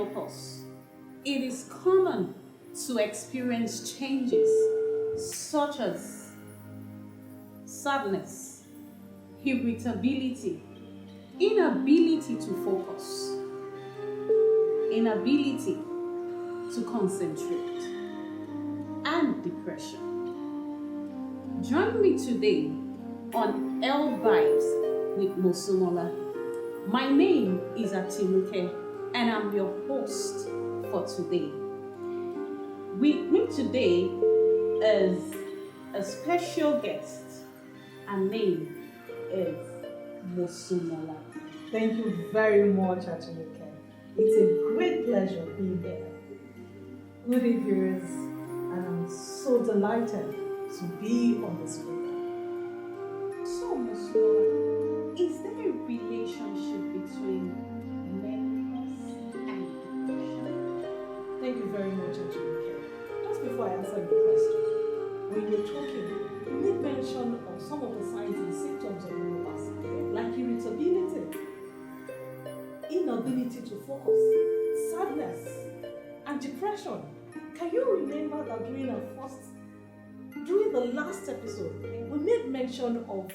menopause, it is common to experience changes such as sadness, irritability, inability to focus, inability to concentrate, and depression. Join me today on HealthVibes with Mosunmola. My name is Atinuke and I'm your host for today. With me today is a special guest. Her name is Mosunmola. Thank you very much, Atinuke. It's a great pleasure being here. Good evening, viewers, and I'm so delighted to be on this program. So, Mosunmola, is there a relationship between menopause and depression? Thank you very much, Atinuke. Just before I answer your question, when you were talking, you made mention of some of the signs and symptoms of menopause, like irritability, inability to focus, sadness, and depression. Can you remember that during the last episode, we made mention of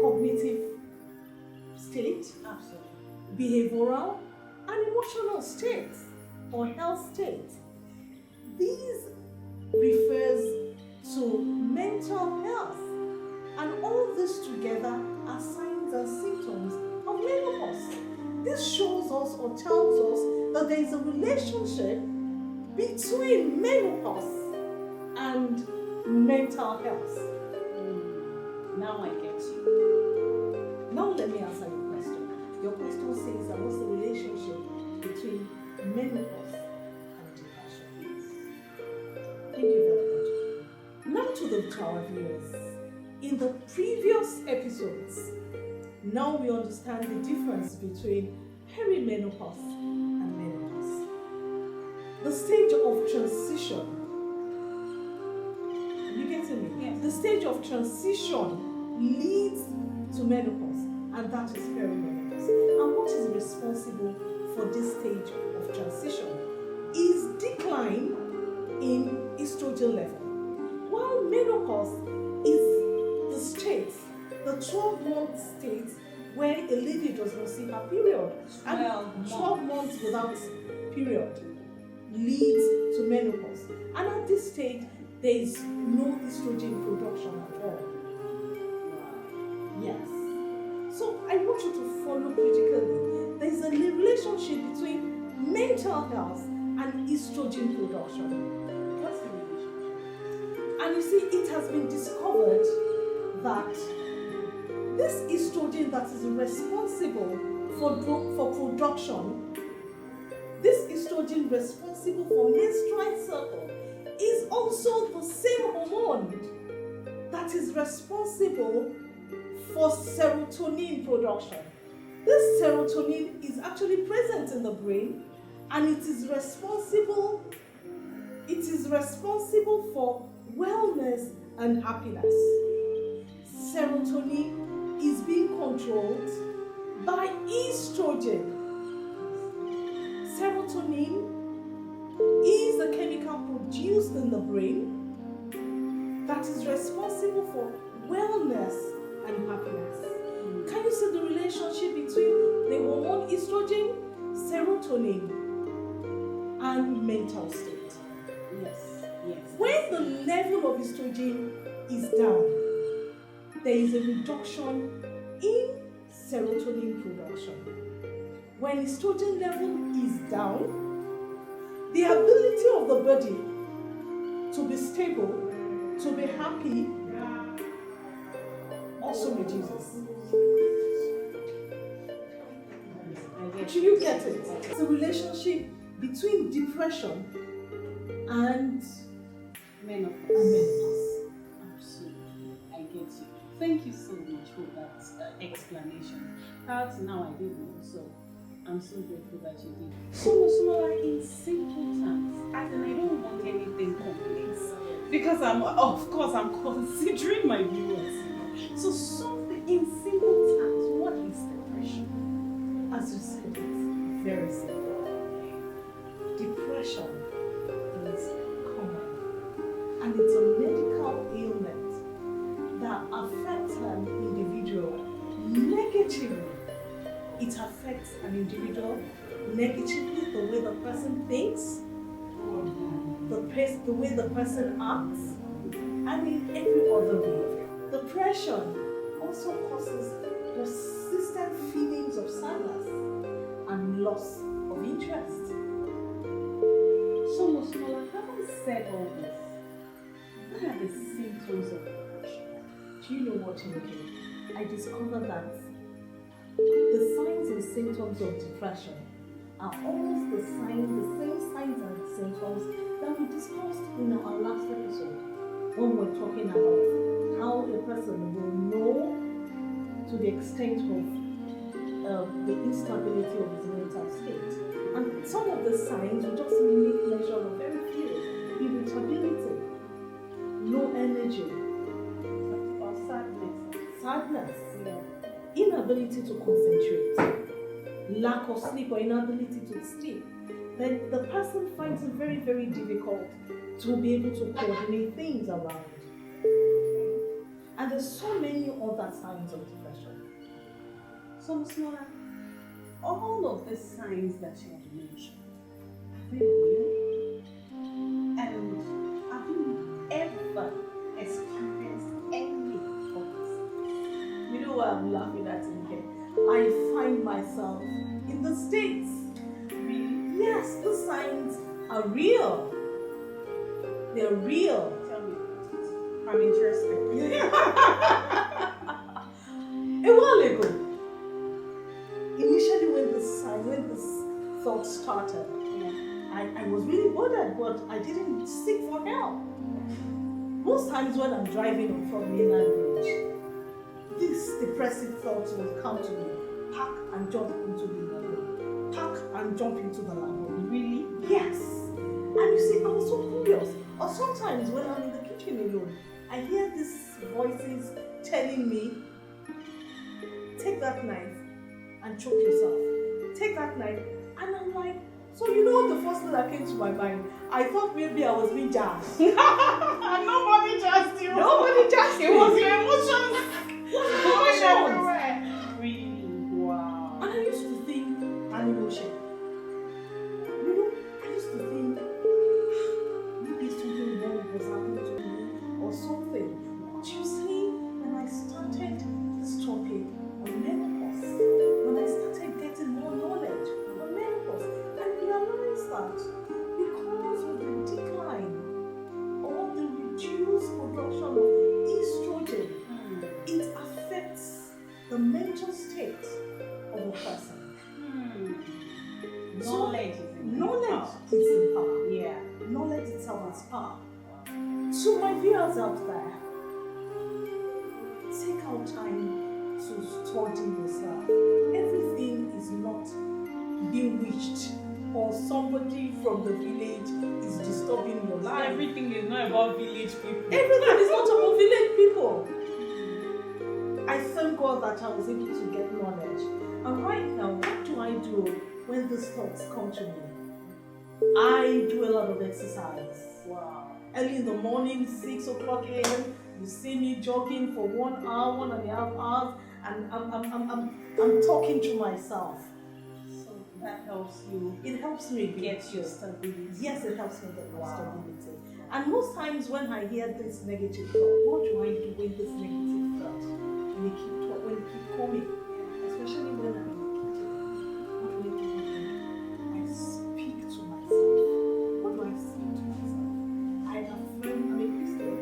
cognitive state, Absolutely. behavioral, and emotional states or health states? These refers to mental health, and all this together are signs and symptoms of menopause. This shows us or tells us that there is a relationship between menopause and mental health. Now I get you. Now let me answer your question. Your question says that what's the relationship between menopause and depression? Thank you very much. Now to our viewers. In the previous episodes, now we understand the difference between perimenopause and menopause. The stage of transition. You getting me? Yes. The stage of transition leads to menopause, and that is perimenopause. And what is responsible for this stage of transition is decline in estrogen level. While menopause is the state, the 12-month state where a lady does not see her period. And 12 months without period leads to menopause. And at this stage, there is no estrogen production at all. Yes. So I want you to follow critically. There is a relationship between mental health and estrogen production. What's the relationship? And you see, it has been discovered that this estrogen that is responsible for production, this estrogen responsible for menstrual cycle, is also the same hormone that is responsible for serotonin production. This serotonin is actually present in the brain, and it is responsible for wellness and happiness. Serotonin is being controlled by estrogen. Serotonin is a chemical produced in the brain that is responsible for wellness and happiness. Can you see the relationship between the hormone estrogen, serotonin, and mental state? Yes, yes. When the level of estrogen is down, there is a reduction in serotonin production. When estrogen level is down, the ability of the body to be stable, to be happy, also reduces. Do you get it? It's a relationship between depression and menopause. Absolutely. I get you. Thank you so much for that explanation. Perhaps now I didn't know, so I'm so grateful that you did. So, Mosunmola, in simple terms, as in I don't want anything complex, because I'm considering my viewers. So, something in simple terms, what is depression? As you said, it's very simple. depression is common, and it's a medical ailment that affects an individual negatively. It affects an individual negatively, the way the person thinks, the way the person acts, and in every other way. Depression also causes persistent feelings of sadness and loss of interest. So, Mosunmola, having said all this, what are the symptoms of depression? Do you know what, Atinuke? I discovered that the signs and symptoms of depression are almost the same signs and symptoms that we discussed in our last episode when we're talking about how a person will know to the extent of the instability of his mental state. And some of the signs we just make mention of very few: irritability, low energy, Or sadness? Inability to concentrate, lack of sleep or inability to sleep. Then the person finds it very, very difficult to be able to coordinate things around. And there's so many other signs of depression. So, Mosunmola, all of the signs that you have mentioned, are they real? And have you ever experienced any of this? You know why I'm laughing at it again? I find myself in the States. Really? Yes, the signs are real. They're real. Tell me. I'm interested. A while ago, initially when this thought started, I was really bothered, but I didn't seek for help. Most times when I'm driving from mainland bridge, these depressive thoughts will come to me. Park and jump into the Lamborghini. Park and jump into the Lamborghini. Really? Yes. And you see, I was so curious. Or sometimes when I'm in the kitchen alone, I hear these voices telling me, take that knife and choke yourself. Take that knife. And I'm like, so you know the first thing that came to my mind? I thought maybe I was being jazzed. Nobody jazzed you. Nobody jazzed me. It was your emotions. Emotions. Really? Wow. And I used to think, an emotion. You know, I used to think, maybe something wrong was happening to me or something. But you see, when I started this topic on menopause, when I started getting more knowledge on menopause, I realized that because of the decline or the reduced production of estrogen, it affects the mental state of a person. Knowledge Knowledge is in power. Yeah. Knowledge itself is power. So my viewers out there, take out time to study yourself. Everything is not bewitched or somebody from the village is disturbing your life. Everything is not about village people. Everything is not about village people. I thank God that I was able to get knowledge. And right now, what do I do when these thoughts come to me? I do a lot of exercise. Wow. Early in the morning, 6 o'clock a.m., you see me jogging for 1 hour, 1.5 hours, and I'm talking to myself. So that helps you It helps me get your stability. Yes, it helps me get my Wow. stability. And most times when I hear this negative thought, what do I do with this negative thought? When it keep coming, especially when I'm in the kitchen, what do I do? I speak to myself. What do I say to myself? I affirm, I'm a Christian.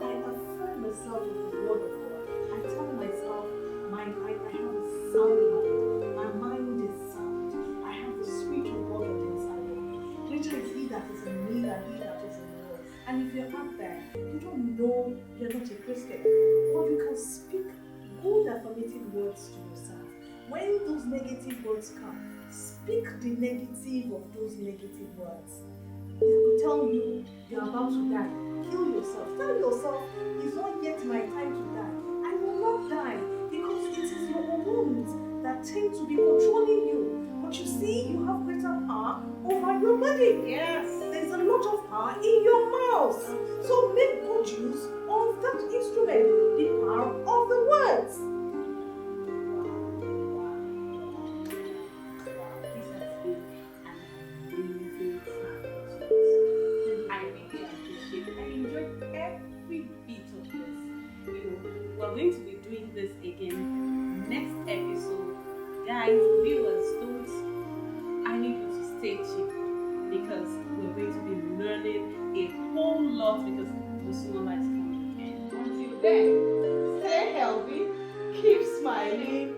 I affirm myself with the word of God. I tell myself, I have a sound mind. My mind is sound. I have the Spirit of God on the inside of me. Greater is He that is in me than He that is in the world. And if you're out there, you don't know you're not a Christian, or you can speak good affirmative words to yourself. When those negative words come, speak the negative of those negative words. If you tell you you're about to die, kill yourself. Tell yourself, it's not yet my time to die. I will not die because it is your hormones that tend to be controlling you. But you see, you have greater power over your body. speak. Yes. There's a lot of power in your mouth. So make good use of that instrument, the power of the words. This has been an amazing time. I really appreciate it. I enjoyed every bit of this. We're going to be doing this again next episode. Guys, viewers, I need you to stay tuned because we're going to be learning a whole lot because Mosunmola is coming again. Until then, stay healthy, keep smiling,